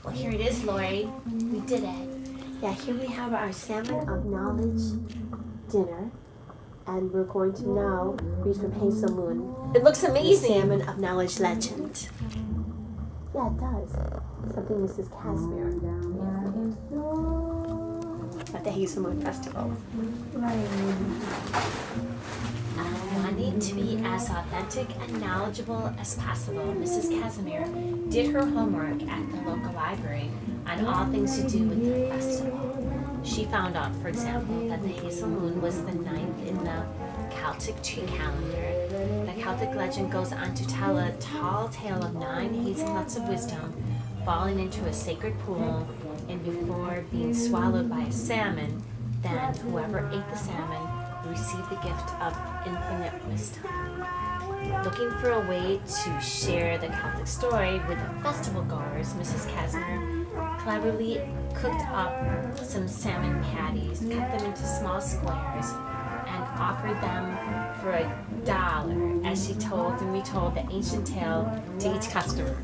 Well, here it is, Lori. We did it. Yeah, here we have our Salmon of Knowledge Dinner. And we're going to now read from Hazel Moon. It looks The amazing. Salmon of Knowledge Legend. Yeah, it does. Something Mrs. Casimir at the Hazel Moon Festival. Wanting to be as authentic and knowledgeable as possible, Mrs. Casimir did her homework at the local library on all things to do with the festival. She found out, for example, that the Hazel Moon was the 9th in the Celtic tree calendar. The Celtic legend goes on to tell a tall tale of 9 hazelnuts of wisdom falling into a sacred pool, and before being swallowed by a salmon, then whoever ate the salmon received the gift of infinite wisdom. Looking for a way to share the Celtic story with the festival goers, Mrs. Casimir cleverly cooked up some salmon patties, cut them into small squares, and offered them for $1 as she told and retold the ancient tale to each customer.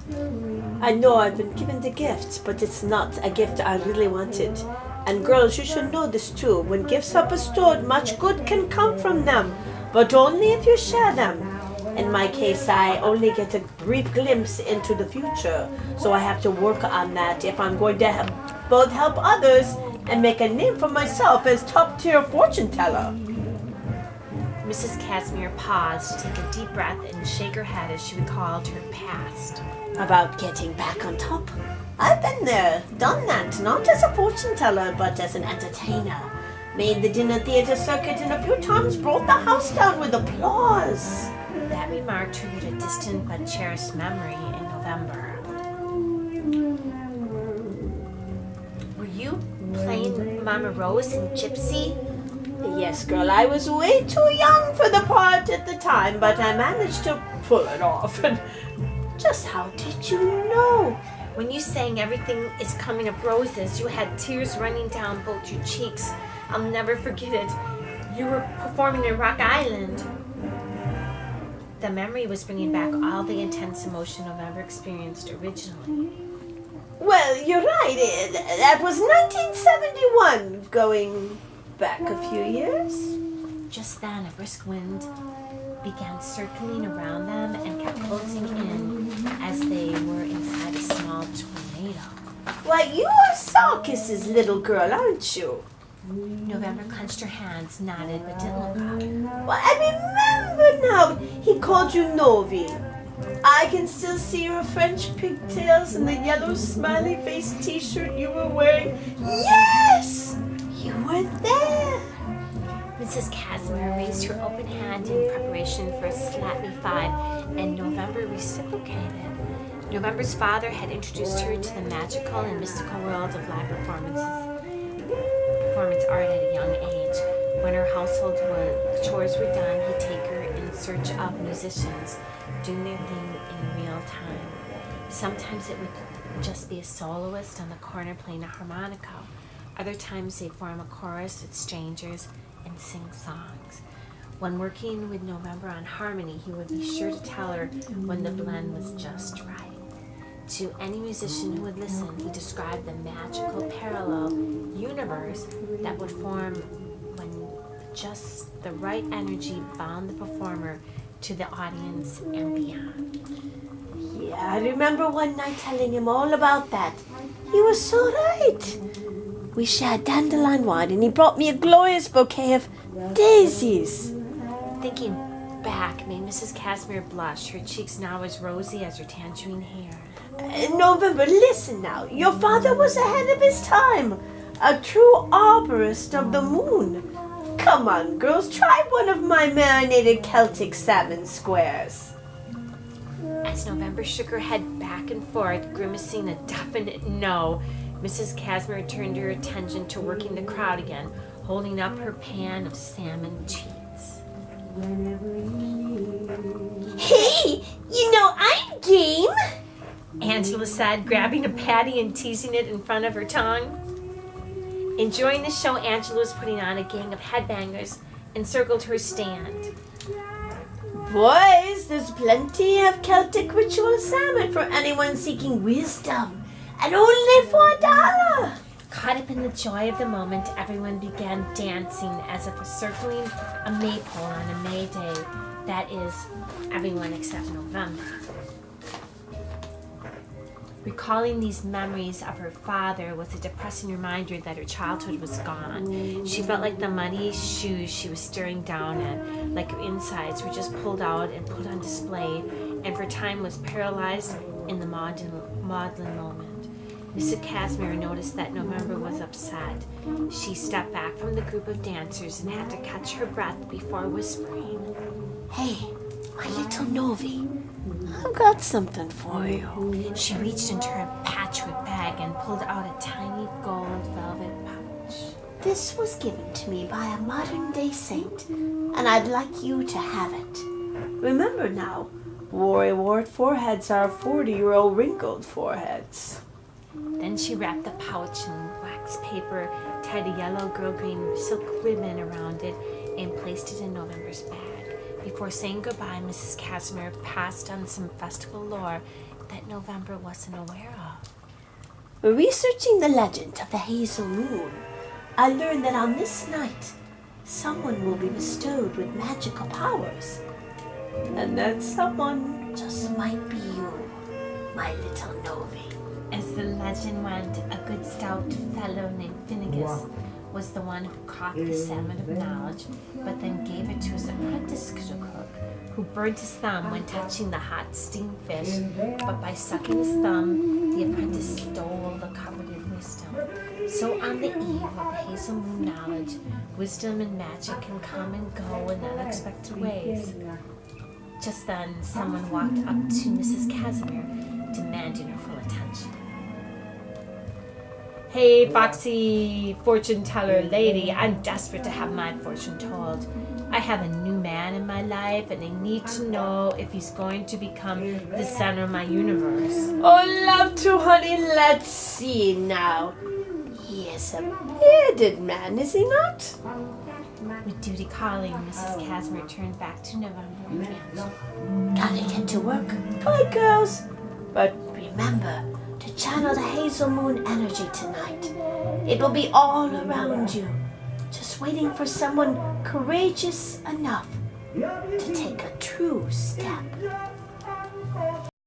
I know I've been given the gift, but it's not a gift I really wanted. And girls, you should know this too. When gifts are bestowed, much good can come from them, but only if you share them. In my case, I only get a brief glimpse into the future, so I have to work on that if I'm going to both help others and make a name for myself as top-tier fortune teller. Mrs. Casimir paused to take a deep breath and shake her head as she recalled her past. About getting back on top. I've been there, done that, not as a fortune teller, but as an entertainer. Made the dinner theater circuit and a few times brought the house down with applause. That remark triggered a distant but cherished memory in November. Were you playing Mama Rose in Gypsy? Yes, girl, I was way too young for the part at the time, but I managed to pull it off. And just how did you know? When you sang Everything is Coming Up Roses, you had tears running down both your cheeks. I'll never forget it. You were performing in Rock Island. The memory was bringing back all the intense emotion November experienced originally. Well, you're right. That was 1971, going back a few years. Just then, a brisk wind began circling around them and kept closing in as they were inside a small tornado. Why, you are Sarkis's little girl, aren't you? November clenched her hands, nodded, but didn't look up. Well, I remember now. He called you Novi. I can still see your French pigtails and the yellow smiley face t-shirt you were wearing. Yes! You were there. Mrs. Casimir raised her open hand in preparation for a slatly 5, and November reciprocated. November's father had introduced her to the magical and mystical world of live performance art at a young age. When her household chores were done, he'd take her in search of musicians doing their thing in real time. Sometimes it would just be a soloist on the corner playing a harmonica. Other times they'd form a chorus with strangers and sing songs. When working with November on harmony, he would be sure to tell her when the blend was just right. To any musician who would listen, he described the magical parallel universe that would form when just the right energy bound the performer to the audience and beyond. Yeah, I remember one night telling him all about that. He was so right. We shared dandelion wine and he brought me a glorious bouquet of daisies. Thinking back made Mrs. Casimir blush, her cheeks now as rosy as her tangerine hair. November, listen now. Your father was ahead of his time. A true arborist of the moon. Come on, girls, try one of my marinated Celtic salmon squares. As November shook her head back and forth, grimacing a definite no, Mrs. Casimir turned her attention to working the crowd again, holding up her pan of salmon cheeks. Hey, you know I'm game. Angela said, grabbing a patty and teasing it in front of her tongue. Enjoying the show, Angela was putting on a gang of headbangers encircled her stand. Boys, there's plenty of Celtic ritual salmon for anyone seeking wisdom and only for $1. Caught up in the joy of the moment, everyone began dancing as if circling a maypole on a May Day. That is, everyone except November. Recalling these memories of her father was a depressing reminder that her childhood was gone. She felt like the muddy shoes she was staring down at, like her insides were just pulled out and put on display, and for time was paralyzed in the maudlin moment. Mrs. Casimir noticed that November was upset. She stepped back from the group of dancers and had to catch her breath before whispering, Hey, my little Novi, I've got something for you. She reached into her patchwork bag and pulled out a tiny gold velvet pouch. This was given to me by a modern-day saint, and I'd like you to have it. Remember now, worry-wart foreheads are 40-year-old wrinkled foreheads. Then she wrapped the pouch in wax paper, tied a yellow girl-green silk ribbon around it, and placed it in November's bag. Before saying goodbye, Mrs. Casimir passed on some festival lore that November wasn't aware of. Researching the legend of the Hazel Moon, I learned that on this night, someone will be bestowed with magical powers. And that someone just might be you, my little Novi. As the legend went, a good stout fellow named Finnegas was the one who caught the salmon of knowledge, but then gave it to his apprentice cook, who burnt his thumb when touching the hot steamed fish, but by sucking his thumb, the apprentice stole the coveted wisdom. So on the eve of the Hazel Moon knowledge, wisdom and magic can come and go in unexpected ways. Just then, someone walked up to Mrs. Casimir, demanding her full attention. Hey, foxy fortune teller lady, I'm desperate to have my fortune told. I have a new man in my life, and I need to know if he's going to become the center of my universe. Oh, love to, honey, let's see now. He is a bearded man, is he not? With duty calling, Mrs. Casimir turned back to November and Angela. Gotta get to work. Bye, girls. But remember to channel the Hazel Moon energy tonight. It will be all around you, just waiting for someone courageous enough to take a true step.